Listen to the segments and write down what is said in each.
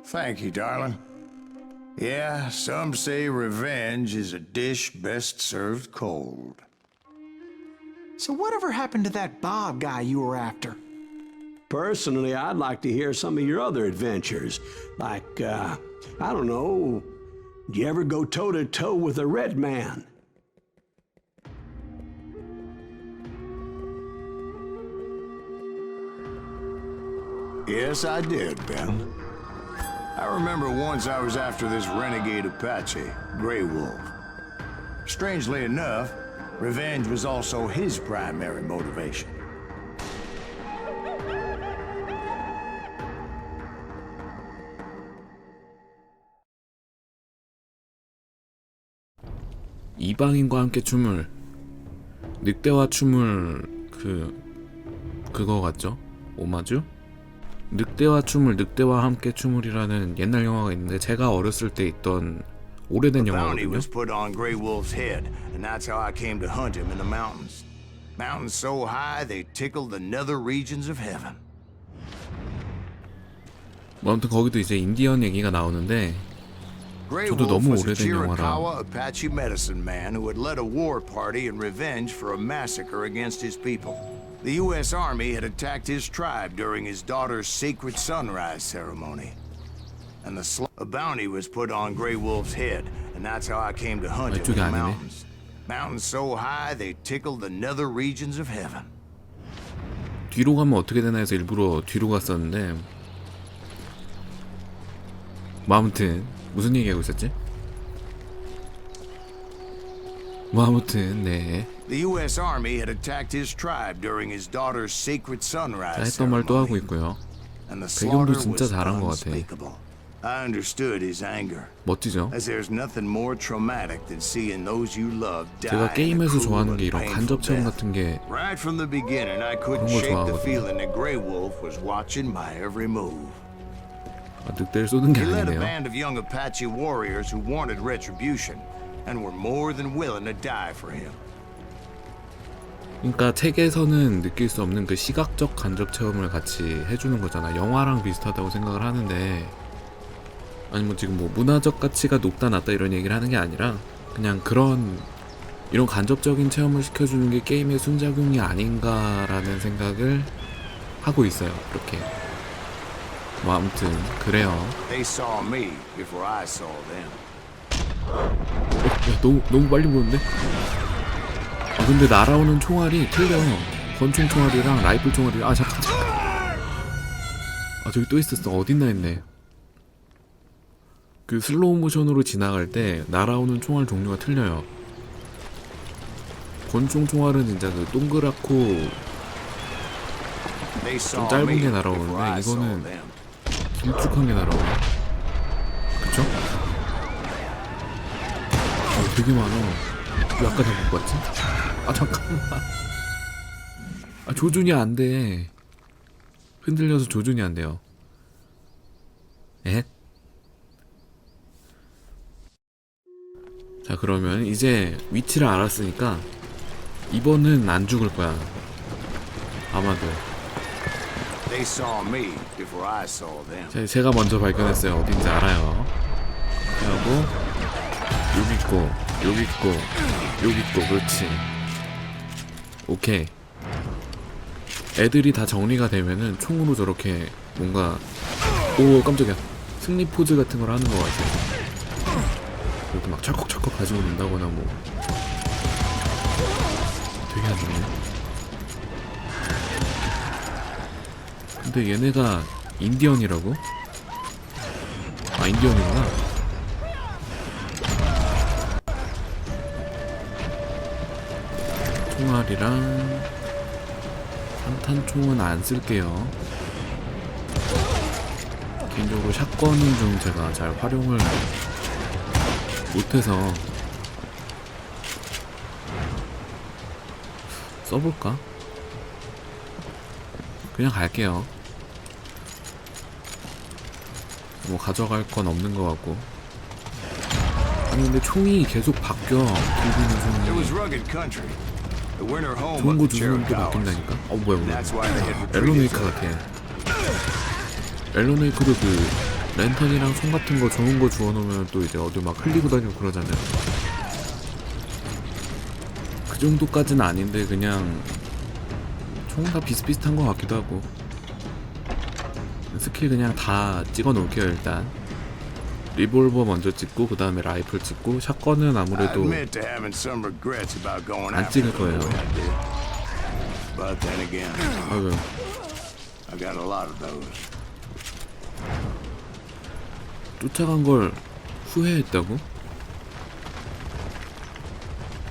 Thank you, darling. Yeah, some say revenge is a dish best served cold. So whatever happened to that Bob guy you were after? Personally, I'd like to hear some of your other adventures. Like, I don't know, did you ever go toe-to-toe with a red man? Yes, I did, Ben. I remember once I was after this renegade Apache, Grey Wolf. Strangely enough, revenge was also his primary motivation. 이방인과 함께 춤을 늑대와 춤을 그거 같죠? 오마주? 늑대와 춤을 늑대와 함께 춤을이라는 옛날 영화가 있는데 제가 어렸을 때 있던 오래된 영화거든요. was put on Grey Wolf's head, and that's how I came to hunt him in the mountains. Mountains so high they tickled the nether regions of heaven. 뭐 아무튼 거기도 이제 인디언 얘기가 나오는데 Grey 저도 Wolf 너무 was a 오래된 영화라 Chiricahua Apache medicine man who had led a war party in revenge for a massacre against his people. The U.S. Army had attacked his tribe during his daughter's sacred sunrise ceremony. And a bounty was put on Grey Wolf's head, and that's how I came to hunt him in the mountains. Mountains so high they tickled the nether regions of heaven. 뒤로 가면 어떻게 되나 해서 일부러 뒤로 갔었는데 뭐 아무튼 무슨 얘기하고 있었지? 뭐 아무튼 네. The U.S. Army had attacked his tribe during his daughter's sacred sunrise 했던 말 또 하고 ceremony. 있고요. And the 배경도 slaughter 진짜 was 잘한 것 같아. unspeakable. I understood his anger. 멋지죠? As there's nothing more traumatic than seeing those you love die. 제가 게임에서 좋아하는 게 이런 간접 체험 같은 게 Right from the beginning, I couldn't 그런 걸 shake the 좋아하거든요. feeling that Grey Wolf was watching my every move. 늑대를 쏘는 게 He led a 아니네요. band of young Apache warriors who wanted retribution and were more than willing to die for him. 그러니까 책에서는 느낄 수 없는 그 시각적 간접 체험을 같이 해주는 거잖아. 영화랑 비슷하다고 생각을 하는데 아니 뭐 지금 뭐 문화적 가치가 높다 낮다 이런 얘기를 하는 게 아니라 그냥 이런 간접적인 체험을 시켜주는 게 게임의 순작용이 아닌가라는 생각을 하고 있어요. 그렇게 뭐 아무튼 그래요. They saw me before I saw them. 야, 너무 빨리 보는데? 아 근데 날아오는 총알이 틀려. 권총 총알이랑 라이플 총알이랑 잠깐 아 저기 또 있었어. 어딨나 했네. 그 슬로우 모션으로 지나갈 때 날아오는 총알 종류가 틀려요. 권총 총알은 진짜 그 동그랗고 좀 짧은 게 날아오는데 이거는 길쭉한 게 날아오네. 그쵸? 되게 많아. 왜 아까 잘못 봤지? 아 잠깐만. 아 조준이 안 돼. 흔들려서 조준이 안 돼요. 에? 자 그러면 이제 위치를 알았으니까 이번은 안 죽을 거야. 아마도. 제가 먼저 발견했어요. 어딘지 알아요. 하고 여기 있고 여기 있고 여기 있고 그렇지. 오케이. 애들이 다 정리가 되면은 총으로 저렇게 뭔가 오 깜짝이야 승리 포즈 같은 걸 하는 것 같아. 이렇게 막 철컥철컥 가지고 논다거나 뭐 되게 안 좋네. 근데 얘네가 인디언이라고? 아 인디언이구나. 총알이랑 산탄총은 안 쓸게요. 개인적으로 샷건은 좀 제가 잘 활용을 못해서 써볼까? 그냥 갈게요. 뭐 가져갈 건 없는 것 같고. 아니 근데 총이 계속 바뀌어. 들고 있는 총이 좋은 거 주면 또 바뀐다니까? 뭐야 엘로메이크 같아. 엘로메이크도 그 랜턴이랑 총 같은 거 좋은 거 주워놓으면 또 이제 어디 막 흘리고 다니고 그러잖아요. 그 정도까지는 아닌데 그냥 총 다 비슷비슷한 것 같기도 하고. 스킬 그냥 다 찍어 놓을게요. 일단 리볼버 먼저 찍고 그 다음에 라이플 찍고 샷건은 아무래도 admit to having some regrets about going 안 after 찍을 them 거예요. the way I did. But then again, 아유, I got a lot of those. 쫓아간 걸 후회했다고?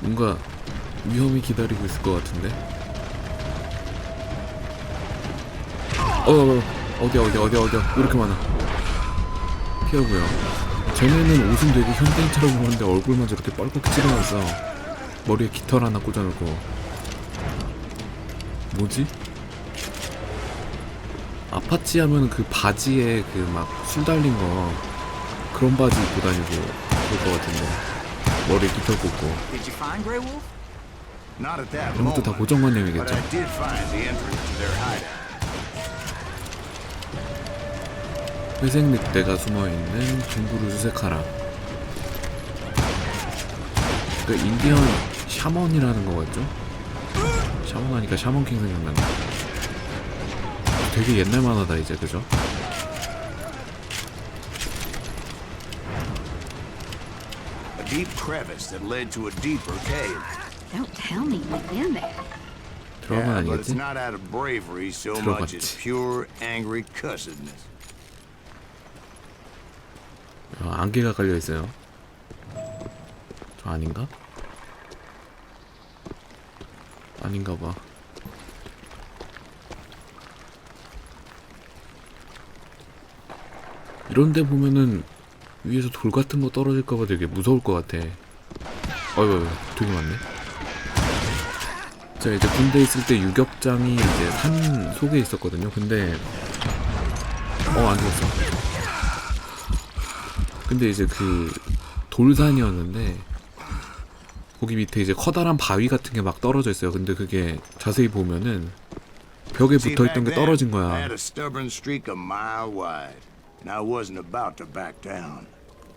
뭔가 위험이 기다리고 있을 것 같은데. 어디야 왜 이렇게 많아. 피하고요. 쟤네는 옷은 되게 현대인처럼 입었는데 얼굴만 저렇게 뻘겋게 찌르면서 머리에 깃털 하나 꽂아놓고. 뭐지? 아파치 하면 그 바지에 그 막 술 달린 거 그런 바지 입고 다니고 그럴 것 같은데. 머리에 깃털 꽂고. Did you find Grey Wolf? Not at that 이런 것도 다 moment, 고정관념이겠죠? but I did find the entrance to their hideout. 회색 늑대가 숨어있는 둥구를 수색하라. 그 인디언 샤먼이라는 거 같죠? 샤먼 하니까 샤먼킹 생각난다. 되게 옛날 만화다 이제, 그죠? A deep crevice that led to a deeper cave. Don't tell me you've been there. 들어가면 Yeah, but it's 아니겠지? not out of bravery so much as 들어갔지. pure angry cussedness. 안개가 깔려있어요. 저 아닌가? 아닌가봐. 이런데 보면은 위에서 돌 같은 거 떨어질까봐 되게 무서울 것 같아. 어이구, 되게 많네. 제가 이제 군대 있을 때 유격장이 이제 산 속에 있었거든요. 근데 안 죽었어. 근데 이제 그 돌산이었는데 거기 밑에 이제 커다란 바위 같은 게 막 떨어져 있어요. 근데 그게 자세히 보면은 벽에 See, 붙어 back 있던 게 then, 떨어진 I 거야. had a stubborn streak a mile wide, and I wasn't about to back down.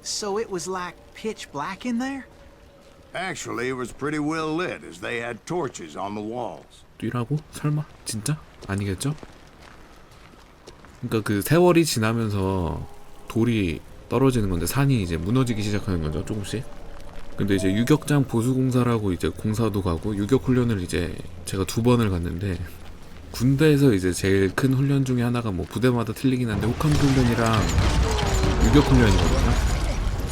So it was like pitch black in there? Actually, it was pretty well lit, as they had torches on the walls. 뛰라고? 설마? 진짜? 아니겠죠? 그러니까 그 세월이 지나면서 돌이 떨어지는 건데 산이 이제 무너지기 시작하는 거죠, 조금씩. 근데 이제 유격장 보수공사라고 이제 공사도 가고 유격 훈련을 이제 제가 2번을 갔는데, 군대에서 이제 제일 큰 훈련 중에 하나가 뭐 부대마다 틀리긴 한데 호캉스 훈련이랑 유격 훈련이거든요.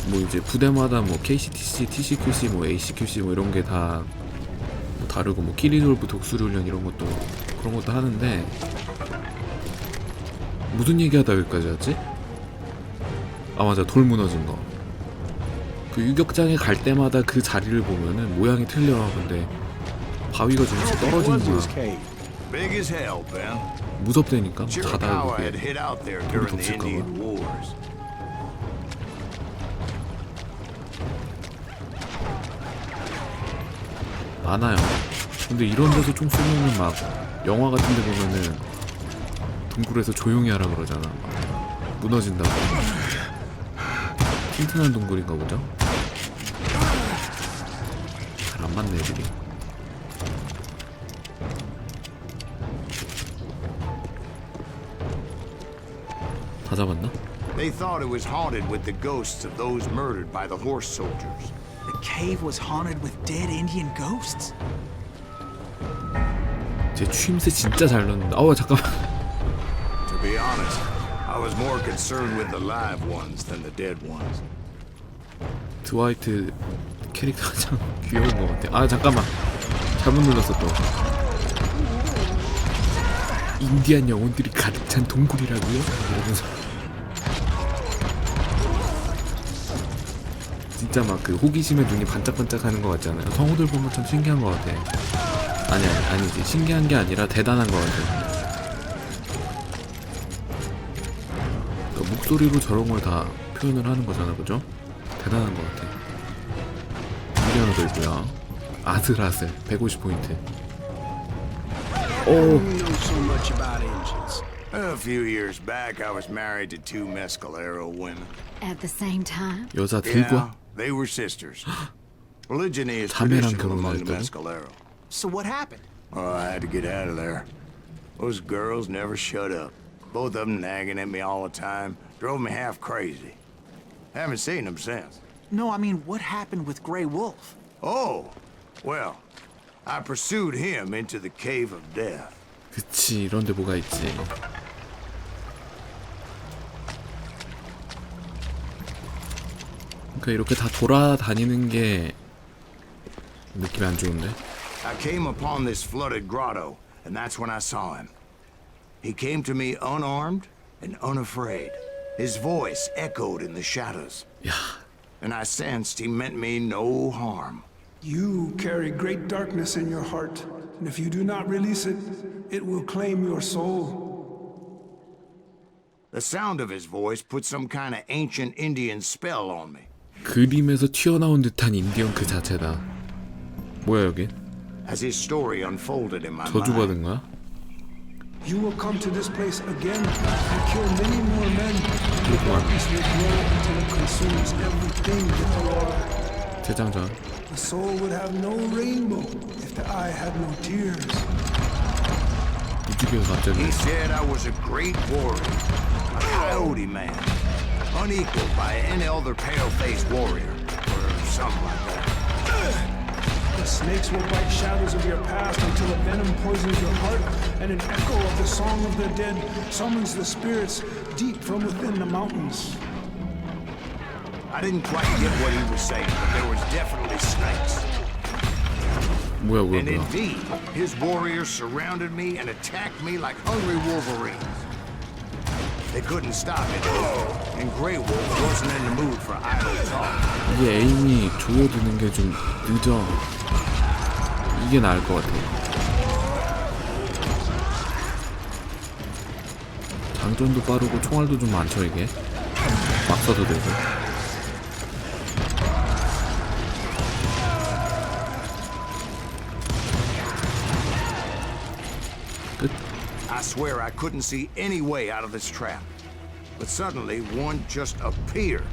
뭐 이제 부대마다 뭐 KCTC, TCQC, 뭐 ACQC 뭐 이런 게 다 뭐 다르고, 뭐 끼리돌브 독수리 훈련 이런 것도 그런 것도 하는데, 무슨 얘기하다 여기까지 왔지? 아 맞아, 돌 무너진 거. 그 유격장에 갈 때마다 그 자리를 보면은 모양이 틀려. 근데 바위가 조금씩 떨어지는 거야. Big as hell, Ben. 무섭다니까. 자다가 Chiricahua had 그게 hid out there 돌이 during the 덮칠까 봐. Indian Wars. 많아요. 근데 이런 데서 총 쏘면은 막 영화 같은 데 보면은 동굴에서 조용히 하라 그러잖아. 막 무너진다고. 튼튼한 동굴인가 보죠? 잘 안 맞네 애들이. 다 잡았나? They thought it was haunted with the ghosts of those murdered by the horse soldiers. The cave was haunted with dead Indian ghosts? 제 추임새 진짜 잘 넣는다. 잠깐만. To be honest, I was more concerned with the live ones than the dead ones. 드와이트 캐릭터가 참 귀여운 것 같아. 잠깐만, 잘못 눌렀어 또. 인디안 영혼들이 가득 찬 동굴이라고요? 이러면서 진짜 막 그 호기심에 눈이 반짝반짝하는 것 같잖아요. 성우들 보면 참 신기한 것 같아. 아니지, 신기한 게 아니라 대단한 것 같아. 그러니까 목소리로 저런 걸 다 표현을 하는 거잖아, 그죠? 대단한 것 같아. 이게 하나 더 있고요. 아슬아슬 150포인트. You know so much about engines. A few years back, I was married to two Mescalero women. At the same time? 여자 들고 Yeah, they were sisters. Polygyny is 자매랑 traditional among the 결혼했다고? Mescalero. So what happened? Oh, I had to get out of there. Those girls never shut up. Both of them nagging at me all the time. Drove me half crazy. Haven't seen them since. No, I mean, what happened with Grey Wolf? Oh, well, I pursued him into the cave of death. 그치 이런데 뭐가 있지. 그러니까 이렇게 다 돌아다니는 게 느낌이 안 좋은데. I came upon this flooded grotto, and that's when I saw him. He came to me unarmed and unafraid. His voice echoed in the shadows, 야, and I sensed he meant me no harm. You carry great darkness in your heart, and if you do not release it, it will claim your soul. The sound of his voice put some kind of ancient Indian spell on me. 그림에서 튀어나온 듯한 인디언 그 자체다. 뭐야 여긴? As his story unfolded in my mind, 저주받은 거야? You will come to this place again and kill many more men. And the darkness will grow until it consumes everything that you are. 재장전. The soul would have no rainbow if the eye had no tears. 이쪽에서 갑자기 he said I was a great warrior, a coyote man, unequaled by any other pale-faced warrior, or something like that. The snakes will bite shadows of your past until a venom poisons your heart, and an echo of the song of the dead summons the spirits deep from within the mountains. I didn't quite get what he was saying, but there was definitely snakes. 뭐야 뭐야 And 뭐야. indeed, his warriors surrounded me and attacked me like hungry wolverines. They couldn't stop it, and Grey Wolf wasn't in the mood for idle talk. 이게 에임이 조여드는 게 좀 늦어. 이게 나을 것 같아. 장전도 빠르고 총알도 좀 많죠 이게. 막 써도 되고. 끝. I swear I couldn't see any way out of this trap. But suddenly, one just appeared.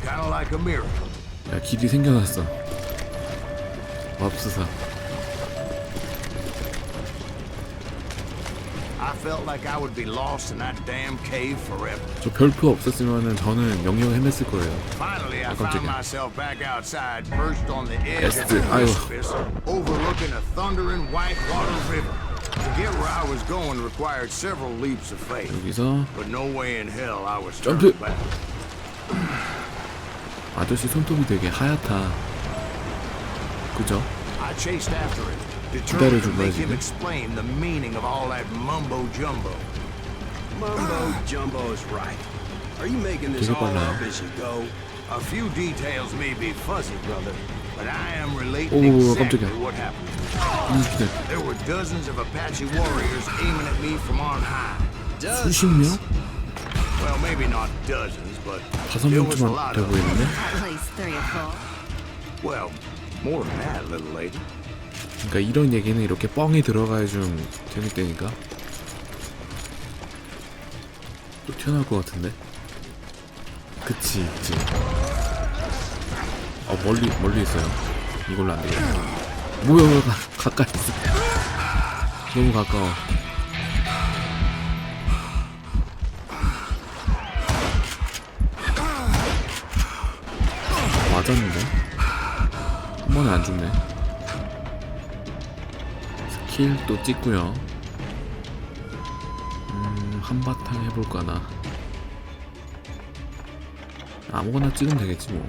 Kind of like a miracle. 야 길이 생겨났어. 맙소사. I felt like I would be lost in that damn cave forever. 저 별표 없었으면은 저는 영영 헤맸을 거예요. Finally, I 깜짝이야. found myself back outside, perched on the edge of the 아유. precipice, overlooking a thundering whitewater river. To get where I was going required several leaps of faith, 여기서 but no way in hell I was 점프. turned back. 아저씨 손톱이 되게 하얗다. 그죠? I chased after him, determined to 기다려준 거야 make him 지금? explain the meaning of all that mumbo jumbo. Mumbo jumbo is right. Are you making this 되게 all 빨라요. up as you go? A few details may be fuzzy, brother, but I am relating 오, exactly 깜짝이야. what happened. 이기들 There were dozens of Apache warriors aiming at me from on high. 수십 명? Well, maybe not dozens, but 다섯 there was a 명쯤 lot 돼 of them. 보이는데? At least 3 or 4. Well, more than that, little lady. 그러니까 이런 얘기는 이렇게 뻥이 들어가야 좀 재밌다니까. 또 튀어나올 것 같은데? 그치 있지. 멀리 있어요. 이걸로 안 되겠다. 뭐야 가까이 있어. 너무 가까워. 맞았는데? 한 번에 안 죽네. 스킬 또 찍고요. 한바탕 해볼까나. 아무거나 찍으면 되겠지 뭐.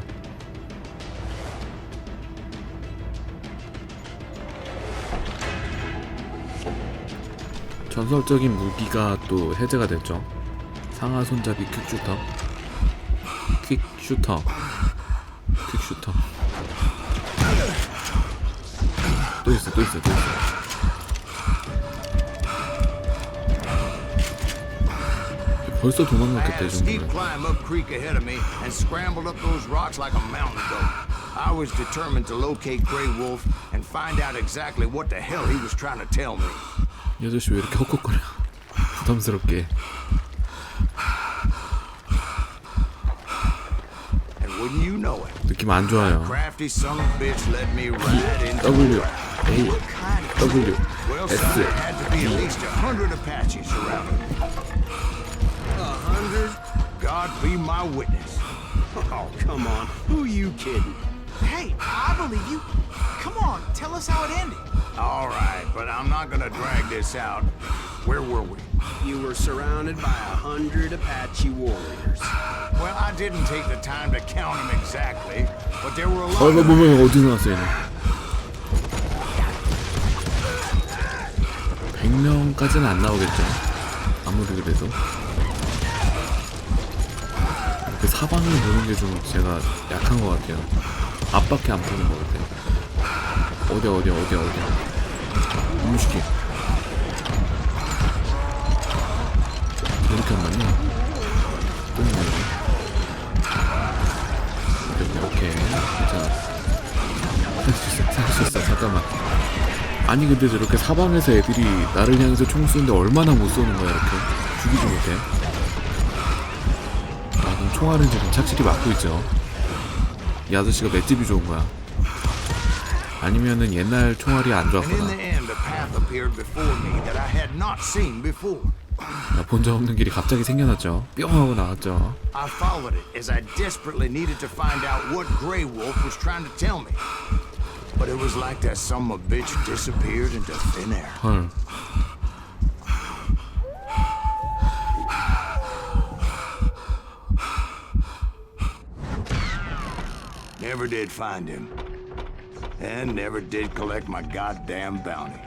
전설적인 무기가 또 해제가 됐죠. 상하 손잡이 퀵슈터. 퀵슈터. 또 있어. 벌써 I 도망갔겠다 had a 이 steep 정도면. climb up creek ahead of me and scrambled up those rocks like a mountain goat. I was determined to locate Grey Wolf and find out exactly what the hell he was trying to tell me. 이 아저씨 왜 이렇게 헛헛거려? 부담스럽게. And wouldn't you know it, 느낌 안 좋아요. crafty son of a bitch led me right into W A W Well, S. son, there had to be at least 100 Apaches surrounding me. 100? God be my witness. Oh, come on. Who you kidding? Hey, I believe you. Come on, tell us how it ended. All right, but I'm not gonna drag this out. Where were we? You were surrounded by 100 Apache warriors. Well, I didn't take the time to count them exactly, but there were a lot 이거 of 보면 어디서 나왔어 얘는? 100명까지는 안 나오겠죠. 아무리 그래도. 그 사방을 보는 게 좀 제가 약한 것 같아요. 앞밖에 안 보는 것 같아요. 어디야. 무식해. 이렇게 안 맞니? 또 있네. 오케이. 괜찮아. 살 수 있어. 잠깐만. 아니 근데 저렇게 사방에서 애들이 나를 향해서 총 쏘는데 얼마나 못 쏘는 거야 이렇게. 죽이지 못해. 아 그럼 총알은 지금 착실히 맞고 있죠. 이 아저씨가 맷집이 좋은 거야. 아니면은 옛날 총알이 안 And in 좋았구나. the end, a path appeared before me that I had not seen before. 본 적 없는 길이 갑자기 생겨났죠. 뿅 하고 나왔죠. I followed it as I desperately needed to find out what Grey Wolf was trying to tell me. But it was like that son of a bitch disappeared into thin air. 헐. Never did find him. And never did collect my goddamn bounty.